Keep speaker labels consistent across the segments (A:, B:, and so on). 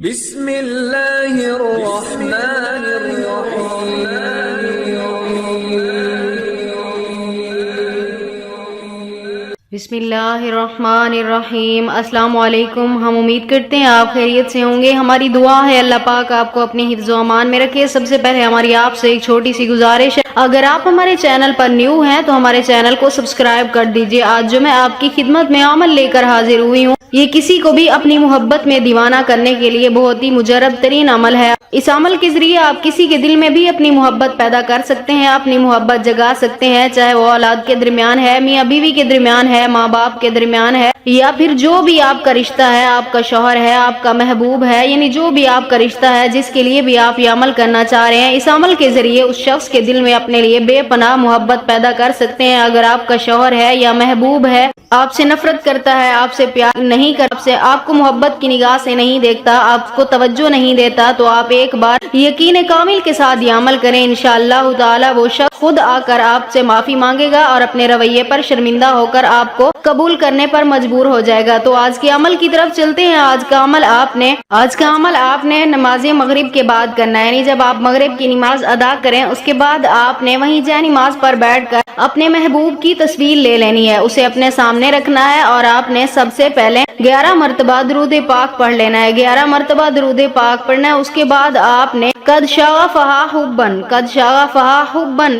A: بسم اللہ الرحمن الرحیم۔
B: بسم اللہ الرحمن الرحیم۔ السلام علیکم۔ ہم امید کرتے ہیں آپ خیریت سے ہوں گے۔ ہماری دعا ہے اللہ پاک آپ کو اپنے حفظ و امان میں رکھے۔ سب سے پہلے ہماری آپ سے ایک چھوٹی سی گزارش ہے، اگر آپ ہمارے چینل پر نیو ہیں تو ہمارے چینل کو سبسکرائب کر دیجئے۔ آج جو میں آپ کی خدمت میں عمل لے کر حاضر ہوئی ہوں، یہ کسی کو بھی اپنی محبت میں دیوانہ کرنے کے لیے بہت ہی مجرب ترین عمل ہے۔ اس عمل کے ذریعے آپ کسی کے دل میں بھی اپنی محبت پیدا کر سکتے ہیں، اپنی محبت جگا سکتے ہیں، چاہے وہ اولاد کے درمیان ہے، میاں بیوی کے درمیان ہے، ماں باپ کے درمیان ہے، یا پھر جو بھی آپ کا رشتہ ہے، آپ کا شوہر ہے، آپ کا محبوب ہے، یعنی جو بھی آپ کا رشتہ ہے جس کے لیے بھی آپ یہ عمل کرنا چاہ رہے ہیں، اس عمل کے ذریعے اس شخص کے دل میں اپنے لیے بے پناہ محبت پیدا کر سکتے ہیں۔ اگر آپ کا شوہر ہے یا محبوب ہے، آپ سے نفرت کرتا ہے، آپ سے پیار نہیں کرتا، آپ کو محبت کی نگاہ سے نہیں دیکھتا، آپ کو توجہ نہیں دیتا، تو آپ ایک بار یقین کامل کے ساتھ یہ عمل کریں۔ انشاءاللہ تعالی وہ شخص خود آ کر آپ سے معافی مانگے گا اور اپنے رویے پر شرمندہ ہو کر آپ کو قبول کرنے پر مجبور ہو جائے گا۔ تو آج کے عمل کی طرف چلتے ہیں۔ آج کا عمل آپ نے نماز مغرب کے بعد کرنا ہے، یعنی جب آپ مغرب کی نماز ادا کریں اس کے بعد آپ نے وہیں جائے نماز پر بیٹھ کر اپنے محبوب کی تصویر لے لینی ہے، اسے اپنے سامنے رکھنا ہے اور آپ نے سب سے پہلے 11 مرتبہ درود پاک پڑھ لینا ہے۔ 11 مرتبہ درود پاک پڑھنا ہے۔ اس کے بعد آپ نے قد شغفہا حبن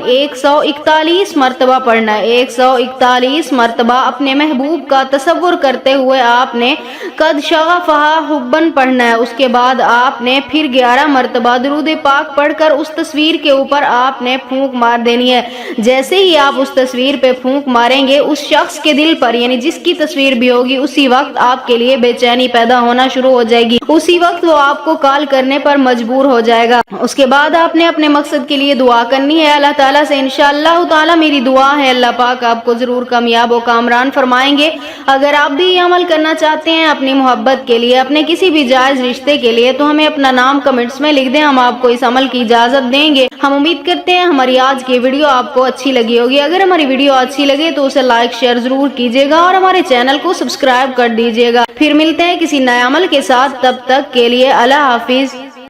B: 141 مرتبہ پڑھنا ہے۔ 141 مرتبہ اپنے محبوب کا تصور کرتے ہوئے آپ نے قد شغفہا حبن پڑھنا ہے۔ اس کے بعد آپ نے پھر 11 مرتبہ درود پاک پڑھ کر اس تصویر کے اوپر آپ نے پھونک مار دینی ہے۔ جیسے ہی آپ اس تصویر پہ پھونک ماریں گے، اس شخص کے دل پر، یعنی جس کی تصویر بھی ہوگی، اسی وقت آپ کے لیے بے چینی پیدا ہونا شروع ہو جائے گی، اسی وقت وہ آپ کو کال کرنے پر مجبور ہو جائے گا۔ اس کے بعد آپ نے اپنے مقصد کے لیے دعا کرنی ہے اللہ تعالیٰ سے۔ انشاءاللہ تعالیٰ میری دعا ہے اللہ پاک آپ کو ضرور کامیاب و کامران فرمائیں گے۔ اگر آپ بھی یہ عمل کرنا چاہتے ہیں اپنی محبت کے لیے، اپنے کسی بھی جائز رشتے کے لیے، تو ہمیں اپنا نام کمنٹس میں لکھ دیں، ہم آپ کو اس عمل کی اجازت دیں گے۔ ہم امید کرتے ہیں ہماری آج کی ویڈیو آپ کو اچھی لگی ہوگی۔ اگر ہماری ویڈیو اچھی لگے تو اسے لائک شیئر ضرور کیجیے گا اور ہمارے چینل کو سبسکرائب کر دیجیے گا۔ پھر ملتے ہیں کسی نئے عمل کے ساتھ، تب تک کے لیے اللہ حافظ۔